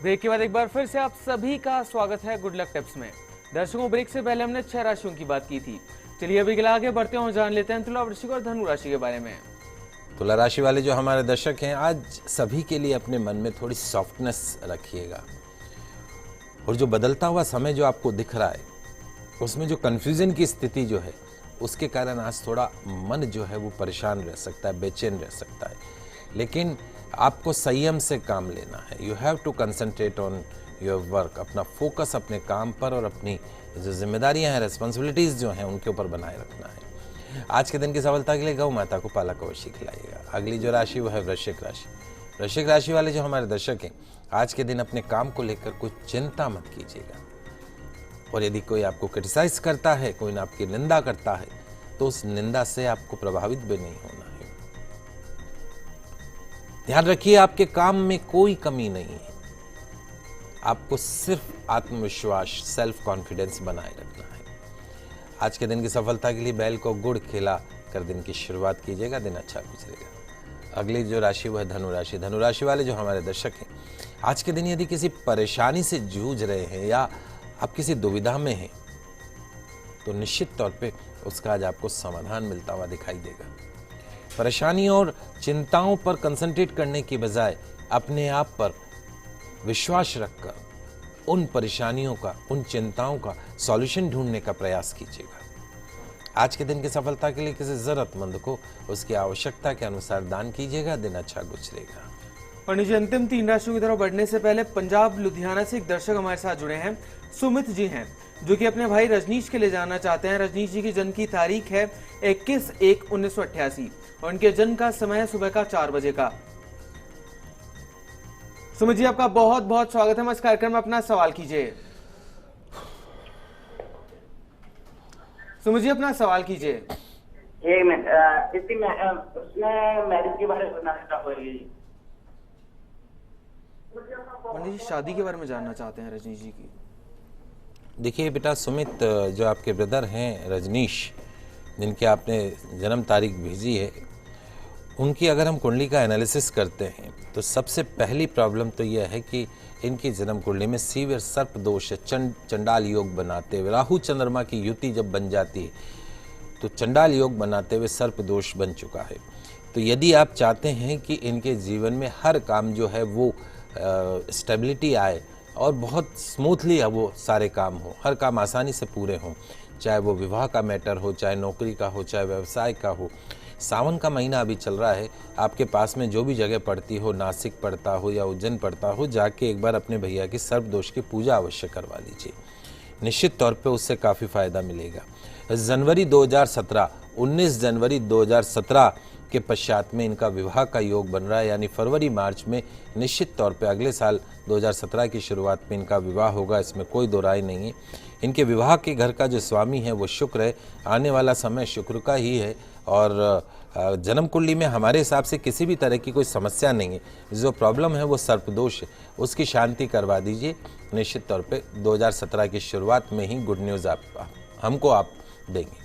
Break के बाद एक बार फिर से आप सभी का स्वागत है गुड लक टिप्स में। दर्शकों, ब्रेक से पहले हमने 6 राशियों की बात की थी। चलिए अभी के लिए आगे बढ़ते हैं और जान लेते हैं तुला, वृश्चिक और धनु राशि के बारे में। तुला राशि वाले जो हमारे दर्शक हैं, आज सभी के लिए अपने मन में थोड़ी सॉफ्टनेस रखिएगा। और जो बदलता हुआ समय जो आपको दिख रहा है, उसमें जो कन्फ्यूजन की स्थिति जो है, उसके कारण आज थोड़ा मन जो है वो परेशान रह सकता है, बेचैन रह सकता है। लेकिन आपको संयम से काम लेना है। You have to concentrate on your work. अपना फोकस अपने काम पर और अपनी जो जिम्मेदारियां हैं, रेस्पॉन्सिबिलिटीज जो हैं, उनके ऊपर बनाए रखना है। आज के दिन की सफलता के लिए गौ माता को पालक अवश्य खिलाइएगा। अगली जो राशि वो है वृश्चिक राशि। वृश्चिक राशि वाले जो हमारे दर्शक हैं, आज के दिन अपने काम को लेकर कोई चिंता मत कीजिएगा। और यदि कोई आपको क्रिटिसाइज करता है, कोई आपकी निंदा करता है, तो उस निंदा से आपको प्रभावित भी नहीं होना है। ध्यान रखिए, आपके काम में कोई कमी नहीं है। आपको सिर्फ आत्मविश्वास, सेल्फ कॉन्फिडेंस बनाए रखना है। आज के दिन की सफलता के लिए बैल को गुड़ खिला कर दिन की शुरुआत कीजिएगा, दिन अच्छा गुजरेगा। अगली जो राशि वो है धनु राशि। धनु राशि वाले जो हमारे दर्शक हैं, आज के दिन यदि किसी परेशानी से जूझ रहे हैं या आप किसी दुविधा में हैं, तो निश्चित तौर पे उसका आज आपको समाधान मिलता हुआ दिखाई देगा। परेशानियों और चिंताओं पर कंसंट्रेट करने की बजाय अपने आप पर विश्वास रखकर उन परेशानियों का, उन चिंताओं का सॉल्यूशन ढूंढने का प्रयास कीजिएगा। आज के दिन की सफलता के लिए किसी जरूरतमंद को उसकी आवश्यकता के अनुसार दान कीजिएगा, दिन अच्छा गुजरेगा। और नीचे अंतिम 3 राशियों की तरफ बढ़ने से पहले पंजाब लुधियाना से एक दर्शक हमारे साथ जुड़े हैं, सुमित जी हैं, जो कि अपने भाई रजनीश के लिए जानना चाहते हैं। रजनीश जी की जन्म की तारीख है 21/1/1988 और उनके जन्म का समय है सुबह का 4 बजे का। सुमित जी, आपका बहुत बहुत स्वागत है इस कार्यक्रम में। अपना सवाल कीजिए। सुमित जी, अपना सवाल कीजिए। एक मिनट, उसमें मैरिज के बारे में बताना होगी। पंडित जी, शादी के बारे में जानना चाहते हैं रजनीश जी की। देखिए बेटा सुमित, जो आपके ब्रदर हैं रजनीश, जिनकी आपने जन्म तारीख भेजी है, उनकी अगर हम कुंडली का एनालिसिस करते हैं तो सबसे पहली प्रॉब्लम तो यह है कि इनकी जन्म कुंडली में सीवियर सर्प दोष है। चंडाल योग बनाते हुए, राहु चंद्रमा की युति जब बन जाती है तो चंडाल योग बनाते हुए सर्प दोष बन चुका है। तो यदि आप चाहते हैं कि इनके जीवन में हर काम जो है वो स्टेबिलिटी आए और बहुत स्मूथली वो सारे काम हो, हर काम आसानी से पूरे हों, चाहे वो विवाह का मैटर हो, चाहे नौकरी का हो, चाहे व्यवसाय का हो। सावन का महीना अभी चल रहा है, आपके पास में जो भी जगह पड़ती हो, नासिक पड़ता हो या उज्जैन पड़ता हो, जाके एक बार अपने भैया की सर्प दोष की पूजा अवश्य करवा लीजिए। निश्चित तौर पे उससे काफ़ी फायदा मिलेगा। जनवरी 2017, 19 जनवरी 2017 के पश्चात में इनका विवाह का योग बन रहा है, यानी फरवरी मार्च में निश्चित तौर पे अगले साल 2017 की शुरुआत में इनका विवाह होगा, इसमें कोई दो राय नहीं है। इनके विवाह के घर का जो स्वामी है वो शुक्र है, आने वाला समय शुक्र का ही है और जन्म कुंडली में हमारे हिसाब से किसी भी तरह की कोई समस्या नहीं है। जो प्रॉब्लम है वो सर्पदोष है, उसकी शांति करवा दीजिए। निश्चित तौर पे 2017 की शुरुआत में ही गुड न्यूज़ हमको आप देंगे।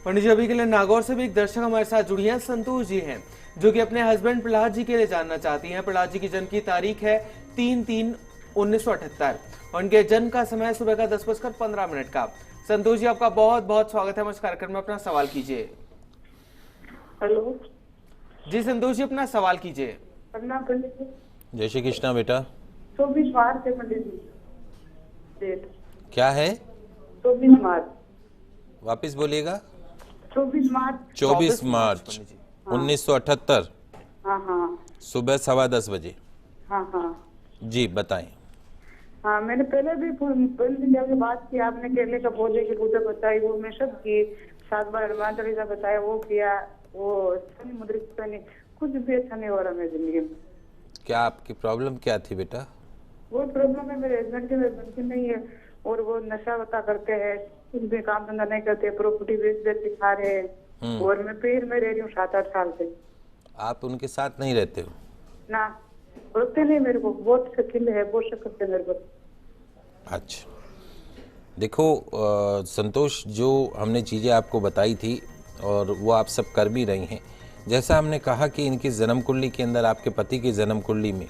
पंडित जी, अभी के लिए नागौर से भी एक दर्शक हमारे साथ जुड़ी हैं, संतोष जी हैं, जो कि अपने हस्बैंड प्रहलाद जी के लिए जानना चाहती हैं। प्रहलाद जी की जन्म की तारीख है 3/3/1978 और उनके जन्म का समय सुबह का 10:15 का। संतोष जी, आपका बहुत बहुत स्वागत है इस कार्यक्रम में। अपना सवाल कीजिए। हेलो जी संतोष जी, अपना सवाल कीजिए। प्रणाम पंडित जी। जय श्री कृष्णा बेटा। 24 मार्च है पंडित जी, डेट क्या है? 24 मार्च। वापिस बोलिएगा। 24 मार्च 24 मार्च 1978। हाँ हाँ सुबह 10:15 बजे। हाँ हाँ जी बताएं। हाँ, मैंने पहले भी दिन जाके बात की, आपने केले का पौधे की पूजा बताई, वो मैं सब की, 7 बार हनुमान चालीसा बताया, वो किया, वो शनि मुद्रिका नहीं, कुछ भी अच्छा नहीं हो रहा मेरी जिंदगी में। क्या आपकी प्रॉब्लम क्या थी बेटा? वो प्रॉब्लम है मेरे हस्बैंड के बच्चे नहीं है और वो नशा वता करते हैं, कुछ भी काम धंधा नहीं करते, प्रॉपर्टी बेच देते, खा रहे हैं और मैं पेड़ में रह रही हूँ 7-8 साल से। आप उनके साथ नहीं रहते हो? ना, रोकते नहीं मेरे को, बहुत शकील है, बहुत शक करते मेरे को। अच्छा देखो संतोष, जो हमने चीज़ें आपको बताई थी और वो आप सब कर भी रही हैं। जैसा हमने कहा कि इनकी जन्म कुंडली के अंदर, आपके पति की जन्म कुंडली में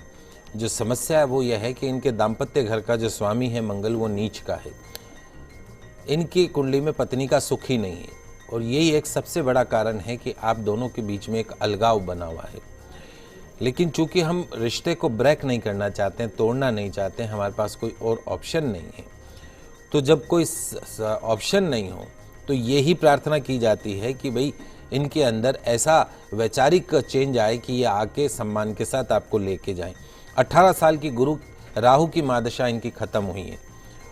जो समस्या है वो यह है कि इनके दाम्पत्य घर का जो स्वामी है मंगल वो नीच का है। इनकी कुंडली में पत्नी का सुख ही नहीं है और यही एक सबसे बड़ा कारण है कि आप दोनों के बीच में एक अलगाव बना हुआ है। लेकिन चूंकि हम रिश्ते को ब्रेक नहीं करना चाहते हैं, तोड़ना नहीं चाहते हैं, हमारे पास कोई और ऑप्शन नहीं है, तो जब कोई ऑप्शन नहीं हो तो यही प्रार्थना की जाती है कि भाई इनके अंदर ऐसा वैचारिक चेंज आए कि ये आके सम्मान के साथ आपको लेके जाएं। 18 साल की गुरु राहु की महादशा इनकी खत्म हुई है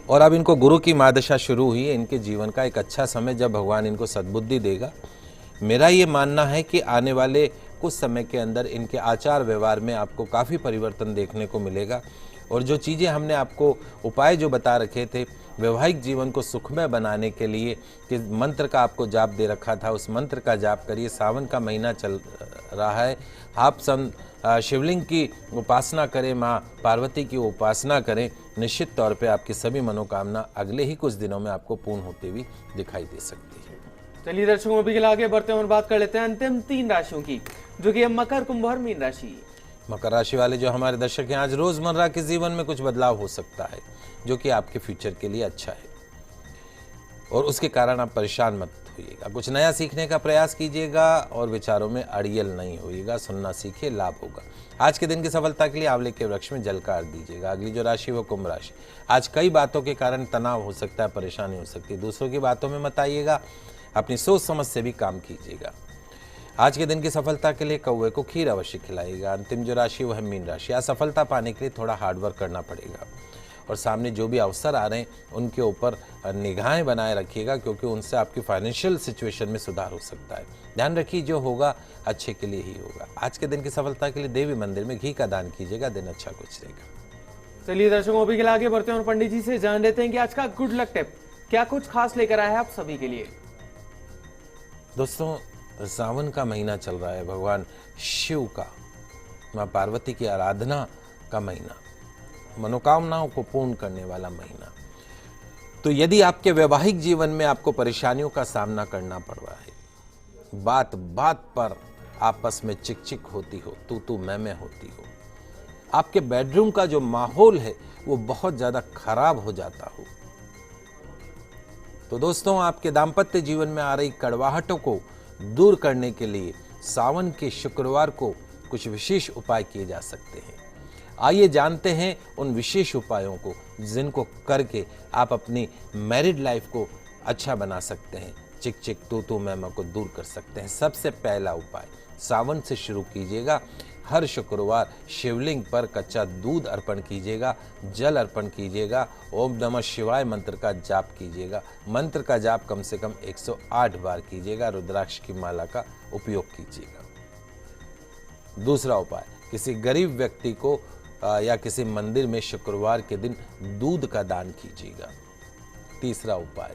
और अब इनको गुरु की महादशा शुरू हुई है। इनके जीवन का एक अच्छा समय जब भगवान इनको सद्बुद्धि देगा। मेरा ये मानना है कि आने वाले कुछ समय के अंदर इनके आचार व्यवहार में आपको काफ़ी परिवर्तन देखने को मिलेगा और जो चीज़ें हमने आपको उपाय जो बता रखे थे वैवाहिक जीवन को सुखमय बनाने के लिए, कि मंत्र का आपको जाप दे रखा था, उस मंत्र का जाप करिए। सावन का महीना चल रहा है, आप शिवलिंग की उपासना करें, माँ पार्वती की उपासना करें। निश्चित तौर पे आपकी सभी मनोकामना अगले ही कुछ दिनों में आपको पूर्ण होती हुई दिखाई दे सकती है। चलिए दर्शकों, अभी के लिए आगे बढ़ते हैं और बात कर लेते हैं अंतिम 3 राशियों की, जो कि है मकर, कुंभ और मीन राशि। मकर राशि वाले जो हमारे दर्शक हैं, आज रोजमर्रा के जीवन में कुछ बदलाव हो सकता है जो कि आपके फ्यूचर के लिए अच्छा है और उसके कारण आप परेशान मत होइएगा। कुछ नया सीखने का प्रयास कीजिएगा और विचारों में अड़ियल नहीं होइएगा। सुनना सीखिए, लाभ होगा। आज के दिन की सफलता के लिए आंवले के वृक्ष में जल का अर्घ्य दीजिएगा। अगली जो राशि वो कुंभ राशि। आज कई बातों के कारण तनाव हो सकता है, परेशानी हो सकती है। दूसरों की बातों में मत आइएगा, अपनी सोच समझ से भी काम कीजिएगा। आज के दिन की सफलता के लिए कौवे को खीर अवश्य खिलाइएगा। अंतिम जो राशि वह है मीन राशि। आज सफलता पाने के लिए थोड़ा हार्डवर्क करना पड़ेगा और सामने जो भी अवसर आ रहे हैं उनके ऊपर निगाहें बनाए रखिएगा, क्योंकि उनसे आपकी फाइनेंशियल सिचुएशन में सुधार हो सकता है। ध्यान रखिए, जो होगा अच्छे के लिए ही होगा। आज के दिन की सफलता के लिए देवी मंदिर में घी का दान कीजिएगा, दिन अच्छा गुजरेगा। चलिए दर्शकों, अभी के लिए आगे बढ़ते हैं और पंडित जी से जान लेते हैं कि आज का गुड लक टिप क्या कुछ खास लेकर आया है आप सभी के लिए। दोस्तों, सावन का महीना चल रहा है, भगवान शिव का, माँ पार्वती की आराधना का महीना, मनोकामनाओं को पूर्ण करने वाला महीना। तो यदि आपके वैवाहिक जीवन में आपको परेशानियों का सामना करना पड़ रहा है, बात बात पर आपस में चिक चिक होती हो, तू मैं होती हो, आपके बेडरूम का जो माहौल है वो बहुत ज्यादा खराब हो जाता हो, तो दोस्तों आपके दाम्पत्य जीवन में आ रही कड़वाहटों को दूर करने के लिए सावन के शुक्रवार को कुछ विशेष उपाय किए जा सकते हैं। आइए जानते हैं उन विशेष उपायों को जिनको करके आप अपनी मैरिड लाइफ को अच्छा बना सकते हैं, चिक चिक तू मैं को दूर कर सकते हैं। सबसे पहला उपाय सावन से शुरू कीजिएगा। हर शुक्रवार शिवलिंग पर कच्चा दूध अर्पण कीजिएगा, जल अर्पण कीजिएगा, ओम नमः शिवाय मंत्र का जाप कीजिएगा। मंत्र का जाप कम से कम 108 बार कीजिएगा। रुद्राक्ष की माला का उपयोग कीजिएगा। दूसरा उपाय, किसी गरीब व्यक्ति को या किसी मंदिर में शुक्रवार के दिन दूध का दान कीजिएगा। तीसरा उपाय,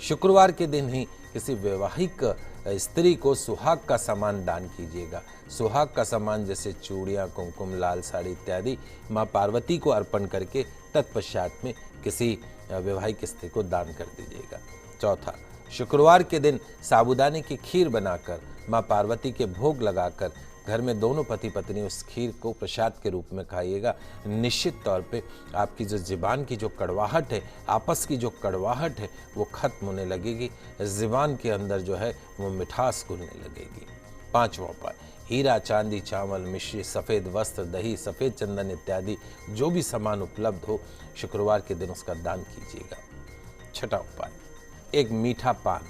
शुक्रवार के दिन ही किसी वैवाहिक स्त्री को सुहाग का सामान दान कीजिएगा। सुहाग का सामान जैसे चूड़ियाँ, कुमकुम, लाल साड़ी इत्यादि माँ पार्वती को अर्पण करके तत्पश्चात में किसी वैवाहिक स्त्री को दान कर दीजिएगा। चौथा, शुक्रवार के दिन साबूदाने की खीर बनाकर माँ पार्वती के भोग लगाकर घर में दोनों पति पत्नी उस खीर को प्रसाद के रूप में खाइएगा। निश्चित तौर पे आपकी जो ज़ुबान की जो कड़वाहट है, आपस की जो कड़वाहट है वो खत्म होने लगेगी। ज़ुबान के अंदर जो है वो मिठास घुलने लगेगी। पांचवा उपाय, हीरा, चांदी, चावल, मिश्री, सफ़ेद वस्त्र, दही, सफ़ेद चंदन इत्यादि जो भी सामान उपलब्ध हो शुक्रवार के दिन उसका दान कीजिएगा। छठा उपाय, एक मीठा पान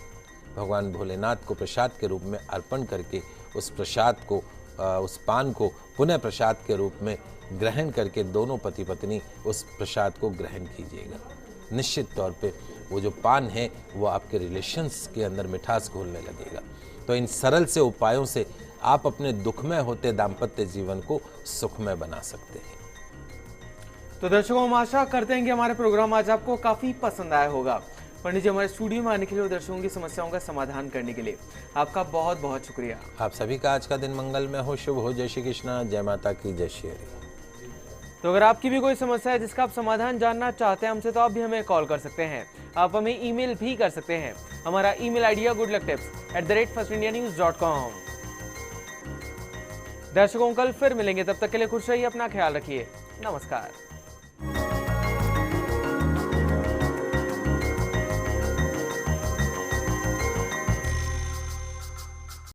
भगवान भोलेनाथ को प्रसाद के रूप में अर्पण करके उस प्रसाद को उस पान को पुनः प्रसाद के रूप में ग्रहण करके दोनों पति पत्नी उस प्रसाद को ग्रहण कीजिएगा। निश्चित तौर पे वो जो पान है वो आपके रिलेशंस के अंदर मिठास घोलने लगेगा। तो इन सरल से उपायों से आप अपने दुखमय होते दाम्पत्य जीवन को सुखमय बना सकते हैं। तो दर्शकों, हम आशा करते हैं कि हमारे प्रोग्राम आज आपको काफी पसंद आया होगा। पंडित जी, हमारे स्टूडियो में आने के लिए और दर्शकों की समस्याओं का समाधान करने के लिए आपका बहुत बहुत शुक्रिया। आप सभी का आज का दिन मंगलमय हो, शुभ हो। जय श्री कृष्णा, जय माता की, जय श्री हरि। तो अगर आपकी भी कोई समस्या है जिसका आप समाधान जानना चाहते हैं हमसे, तो आप भी हमें कॉल कर सकते हैं। आप हमें ईमेल भी कर सकते हैं। हमारा ईमेल आईडी है goodlucktips@firstindianews.com। दर्शकों कल फिर मिलेंगे, तब तक के लिए खुश रहिए, अपना ख्याल रखिए, नमस्कार।